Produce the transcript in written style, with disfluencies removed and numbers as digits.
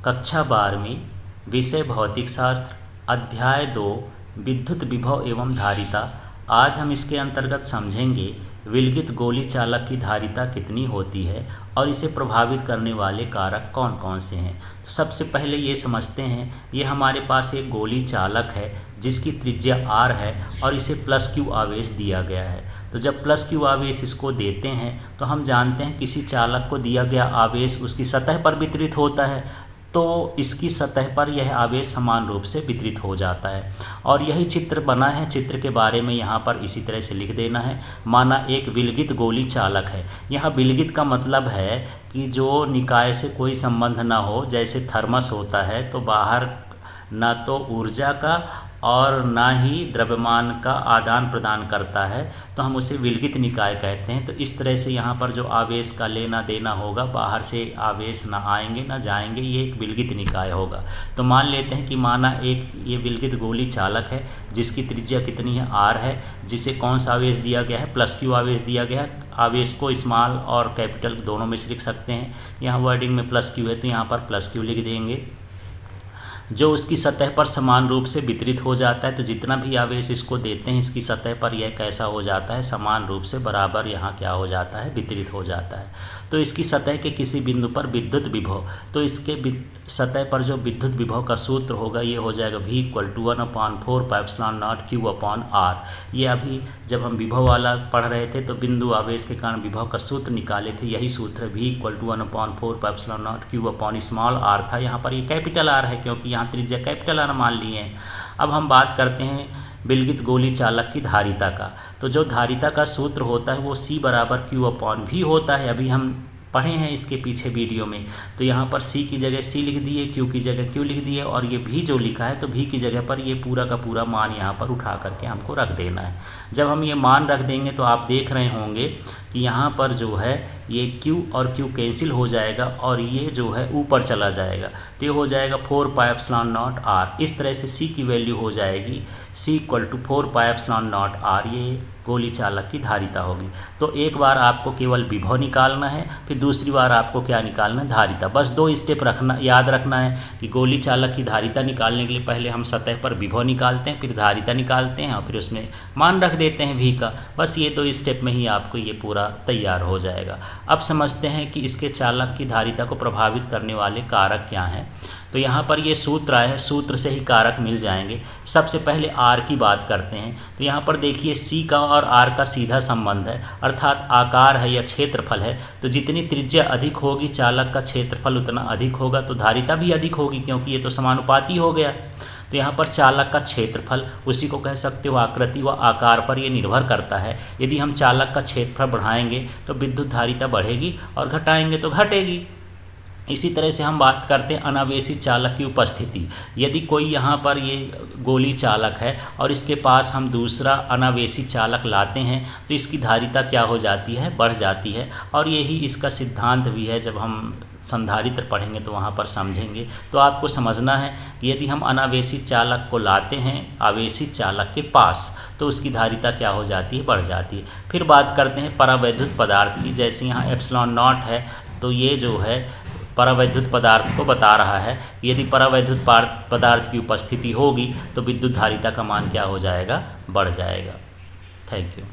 कक्षा 12वीं, विषय भौतिक शास्त्र, अध्याय 2, विद्युत विभव एवं धारिता। आज हम इसके अंतर्गत समझेंगे विलगित गोली चालक की धारिता कितनी होती है और इसे प्रभावित करने वाले कारक कौन कौन से हैं। तो सबसे पहले ये समझते हैं, ये हमारे पास एक गोली चालक है जिसकी त्रिज्या r है और इसे +q आवेश दिया गया है। तो जब +q आवेश इसको देते हैं तो हम जानते हैं किसी चालक को दिया गया आवेश उसकी सतह पर वितरित होता है, तो इसकी सतह पर यह आवेश समान रूप से वितरित हो जाता है। और यही चित्र बना है, चित्र के बारे में यहाँ पर इसी तरह से लिख देना है। माना एक विलगित गोली चालक है। यहाँ विलगित का मतलब है कि जो निकाय से कोई संबंध ना हो, जैसे थर्मस होता है तो बाहर ना तो ऊर्जा का और ना ही द्रव्यमान का आदान प्रदान करता है, तो हम उसे विलगित निकाय कहते हैं। तो इस तरह से यहाँ पर जो आवेश का लेना देना होगा, बाहर से आवेश ना आएंगे ना जाएंगे, ये एक विलगित निकाय होगा। तो मान लेते हैं कि माना एक ये विलगित गोली चालक है जिसकी त्रिज्या कितनी है, r है, जिसे कौन सा आवेश दिया गया है, +q आवेश दिया गया है। आवेश को स्मॉल और कैपिटल दोनों में से लिख सकते हैं। यहाँ वर्डिंग में +q है तो यहाँ पर +q लिख देंगे, जो उसकी सतह पर समान रूप से वितरित हो जाता है। तो जितना भी आवेश इसको देते हैं इसकी सतह पर यह कैसा हो जाता है, समान रूप से बराबर यहाँ क्या हो जाता है, वितरित हो जाता है। तो इसकी सतह के किसी बिंदु पर विद्युत विभव, तो इसके सतह पर जो विद्युत विभव का सूत्र होगा ये हो जाएगा V = 1/4πε0Q/r। ये अभी जब हम विभव वाला पढ़ रहे थे तो बिंदु आवेश के कारण विभव का सूत्र निकाले थे, यही सूत्र V = 1/4πε0Q/r था। यहाँ पर ये कैपिटल R है क्योंकि यहाँ त्रिज्या कैपिटल R मान लिए हैं। अब हम बात करते हैं विलगित गोली चालक की धारिता का। तो जो धारिता का सूत्र होता है वो C = Q/V होता है। अभी हम पढ़े हैं इसके पीछे वीडियो में। तो यहाँ पर C की जगह C लिख दिए, Q की जगह Q लिख दिए, और ये V जो लिखा है तो V की जगह पर ये पूरा का पूरा मान यहाँ पर उठा करके हमको रख देना है। जब हम ये मान रख देंगे तो आप देख रहे होंगे कि यहाँ पर जो है ये Q और Q कैंसिल हो जाएगा और ये जो है ऊपर चला जाएगा, तो ये हो जाएगा 4πε0r। इस तरह से C की वैल्यू हो जाएगी C = 4πε0r। ये गोली चालक की धारिता होगी। तो एक बार आपको केवल विभव निकालना है, फिर दूसरी बार आपको क्या निकालना है, धारिता। बस 2 स्टेप याद रखना है कि गोली चालक की धारिता निकालने के लिए पहले हम सतह पर विभव निकालते हैं, फिर धारिता निकालते हैं और फिर उसमें मान रख देते हैं V का। बस ये 2 स्टेप में ही आपको ये पूरा तैयार हो जाएगा। अब समझते हैं कि इसके चालक की धारिता को प्रभावित करने वाले कारक क्या हैं। तो यहाँ पर ये सूत्र आया है, सूत्र से ही कारक मिल जाएंगे। सबसे पहले R की बात करते हैं। तो यहाँ पर देखिए C का और R का सीधा संबंध है, अर्थात आकार है या क्षेत्रफल है। तो जितनी त्रिज्या अधिक होगी चालक का क्षेत्रफल उतना अधिक होगा, तो धारिता भी अधिक होगी क्योंकि ये तो समानुपाती हो गया। तो यहाँ पर चालक का क्षेत्रफल, उसी को कह सकते हो आकृति व आकार पर ये निर्भर करता है। यदि हम चालक का क्षेत्रफल बढ़ाएंगे तो विद्युत धारिता बढ़ेगी और घटाएंगे तो घटेगी। इसी तरह से हम बात करते हैं अनावेशित चालक की उपस्थिति। यदि कोई यहाँ पर ये गोली चालक है और इसके पास हम दूसरा अनावेशित चालक लाते हैं तो इसकी धारिता क्या हो जाती है, बढ़ जाती है। और यही इसका सिद्धांत भी है, जब हम संधारित्र पढ़ेंगे तो वहाँ पर समझेंगे। तो आपको समझना है कि यदि हम अनावेशित चालक को लाते हैं आवेशित चालक के पास तो उसकी धारिता क्या हो जाती है, बढ़ जाती है। फिर बात करते हैं परावैद्युत पदार्थ की। जैसे यहाँ ε0 है तो ये जो है परावैद्युत पदार्थ को बता रहा है। यदि परावैद्युत पदार्थ की उपस्थिति होगी तो विद्युत धारिता का मान क्या हो जाएगा, बढ़ जाएगा। Thank you.